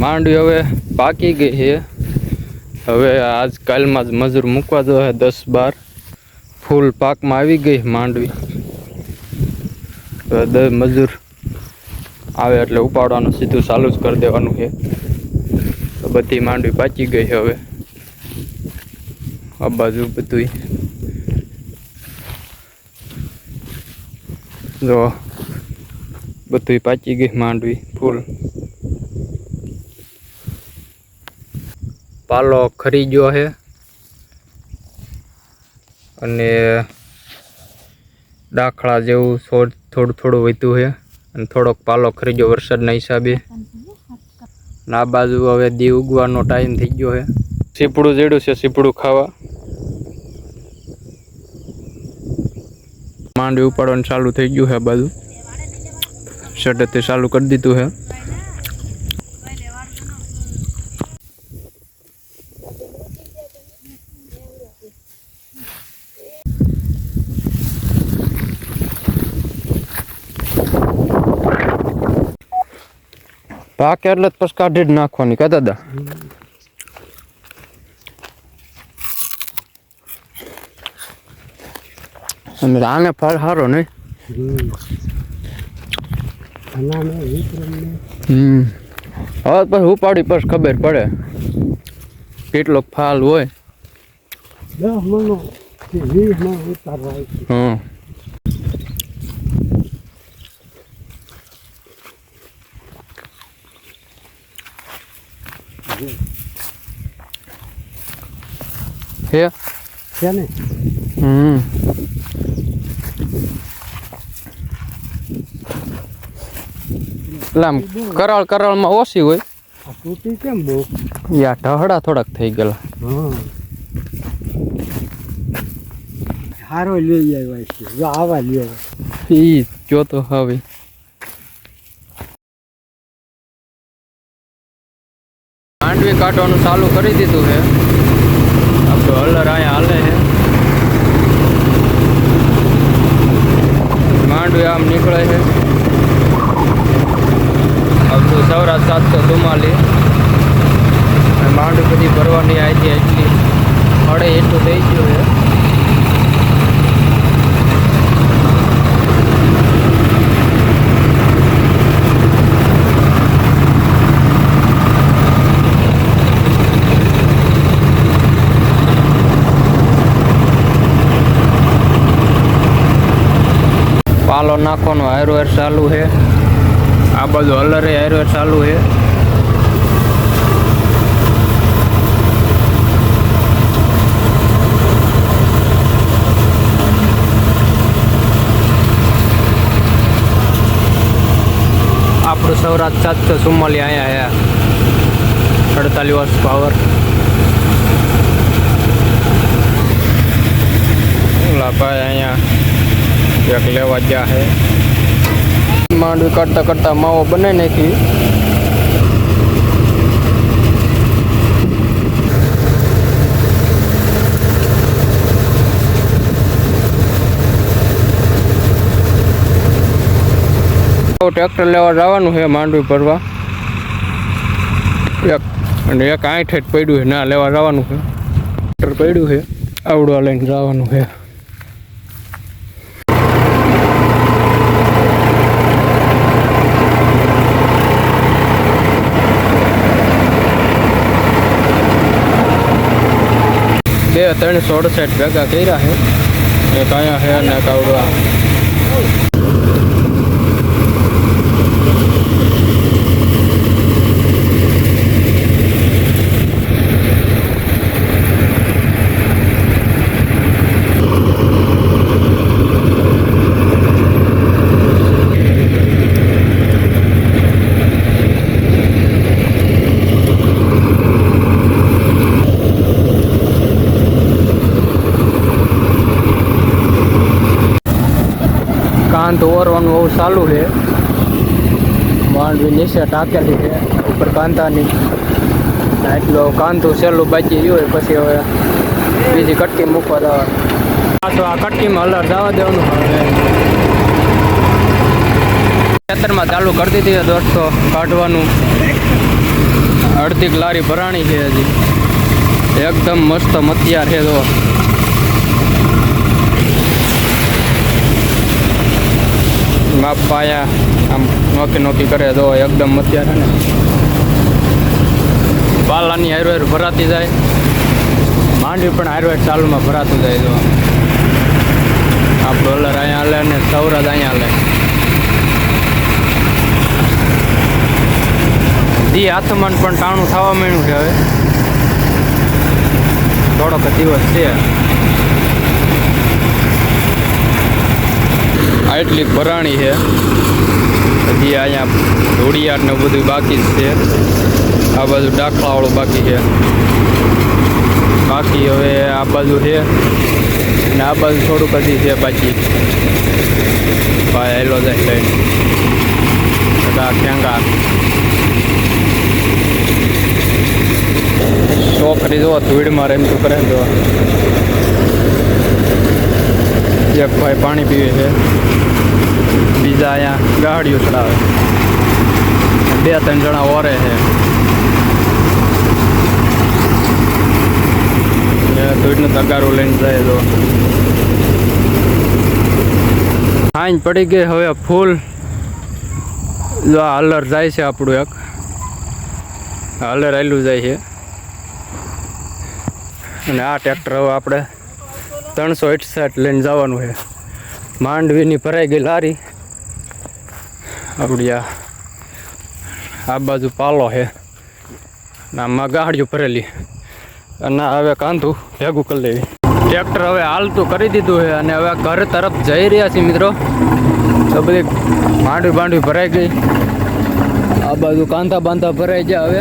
માંડવી હવે પાકી ગઈ છે। હવે આજકાલમાં જ મજૂર મૂકવા જો 10-12 ફૂલ પાકમાં આવી ગઈ માંડવી। હવે મજૂર આવે એટલે ઉપાડવાનું સીધું ચાલુ જ કરી દેવાનું છે। તો બધી માંડવી પાકી ગઈ છે। હવે આ બાજુ બધું જો બધું પાકી ગઈ માંડવી ફૂલ। પાલો ખરી ગયો છે અને દાખલા જેવું થોડું વધ્યું છે અને થોડોક પાલો ખરી ગયો વરસાદના હિસાબે। આ બાજુ હવે દી ઉગવાનો ટાઈમ થઈ ગયો છે। સીપડું જેડું છે, સીપડું ખાવા માંડવી ઉપાડવાનું ચાલુ થઈ ગયું છે। આ બાજુ શટતે ચાલુ કરી દીધું છે। પાકે એટલે પછી કાઢી જ નાખવાની કા દાદા? અને આને ફળ સારો નહીં। હવે પછી ઉપાડી પછી ખબર પડે કેટલો ફાલ હોય। 10 મણનો કે 20 મણ ઉતારવા હા છે ને। આમ કરાળમાં ઓછી હોય। આ તૂટી કેમ બહુ? યા ઢહડા થોડાક થઈ ગયેલા। હા હારો લઈ આવ્યા છે, જો આવા લઈ આવ્યા ઈ જો તો હવે માંડવી કાઢવાનું ચાલુ કરી દીધું છે। આપણું હલર અહીંયા હાલે છે। માંડવી આમ નીકળે છે। આપણું સૌરાષ્ટ્ર 744 માંડવી બધી ભરવાની આવી એટલી હળે એટલું થઈ ગયું છે। પાલો નાખવાનો હારવેર ચાલુ છે। આ બાજુ હલરે હારવેર ચાલુ છે। આપણું સૌરાષ્ટ્ર 744 અહીંયા છે 48 વર્ષ પાવર। ભાઈ અહીંયા એક લેવા ગયા છે। માંડવી કરતા કરતા માવો બનાવી નાખી। ટ્રેક્ટર લેવા જવાનું છે માંડવી ભરવા। અને એક 8 પડ્યું છે ના લેવા જવાનું છે। ટ્રેક્ટર પડ્યું છે આવડવા લઈને જવાનું છે। બે 368 ભેગા કર્યા છે। એક અહીંયા છે અને એક આવડવા। કાંત ઓરવાનું બહુ ચાલુ છે। માંડવી નીચે ટાંકેલી છે ઉપર કાંતાની। એટલો કાંતું સહેલું બાકી રહ્યું પછી હવે બીજી કટકી મૂકવા જવાનું। પાછો આ કટકીમાં હલર જવા દેવાનું। હવે ખેતરમાં ચાલુ કરી દીધી દોસ્તો કાઢવાનું। અડધી લારી ભરાણી છે હજી. એકદમ મસ્ત મતિયાર છે તો બાપા અહીંયા આમ નોકી કરે તો એકદમ મતિયાર છે ને. પાલાની હારવેર ભરાતી જાય, માંડવી પણ હારવેર ચાલુમાં ભરાતું જાય. તો આપણું અલર અહીંયા હાલે અને સૌરાજ અહીંયા હાલે. દી હાથમાં પણ ટાણું થવા માંડ્યું છે. હવે થોડોક દિવસ છે. આટલી ભરાણી છે હજી. અહીંયા ધોળિયાર ને બધું બાકી જ છે. આ બાજુ ડાખલાવાળું બાકી છે. બાકી હવે આ બાજુ છે ને આ બાજુ થોડુંક હજી છે બાકી. ભાઈ હેલો જાય લઈને બધા ખેંગા છોકરી જો ધૂળમાં રમતું કરે તો. એક ભાઈ પાણી પીવે છે, બીજા અહીંયા ગાડીઓ ચડાવે, 2-3 જણા ઓરે છે. ધૂળનું તગારું લઈને જાય તો હાંજ પડી ગઈ. હવે ફૂલ જો હાલર જાય છે. આપણું એક હાલર આવેલું જાય છે. અને આ ટ્રેક્ટર હવે આપણે 368 લઈને જવાનું છે. માંડવીની ભરાઈ ગઈ લારી આપણી. આ બાજુ પાલો છે, આમાં ગાડીઓ ભરેલી. અને હવે કાંધું ભેગું કરી લેવી. ટ્રેક્ટર હવે હાલતું કરી દીધું છે અને હવે ઘર તરફ જઈ રહ્યા છીએ મિત્રો. તો બધી માંડવી ભરાઈ ગઈ. આ બાજુ કાંધા બાંધા ભરાઈ ગયા. હવે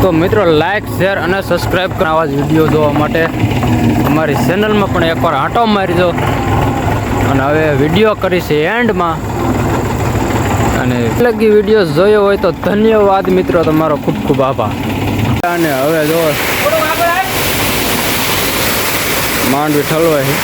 તો મિત્રો લાઈક, શેર અને સબસ્ક્રાઈબ કરો આવા જ વિડીયો જોવા માટે. અમારી ચેનલમાં પણ એકવાર આંટો મારી દો. અને હવે વિડીયો કરીશ એન્ડમાં. અને લગી વિડીયો જોયો હોય તો ધન્યવાદ મિત્રો, તમારો ખૂબ ખૂબ આભાર. અને હવે જો માંડવી ઠલવાય છે.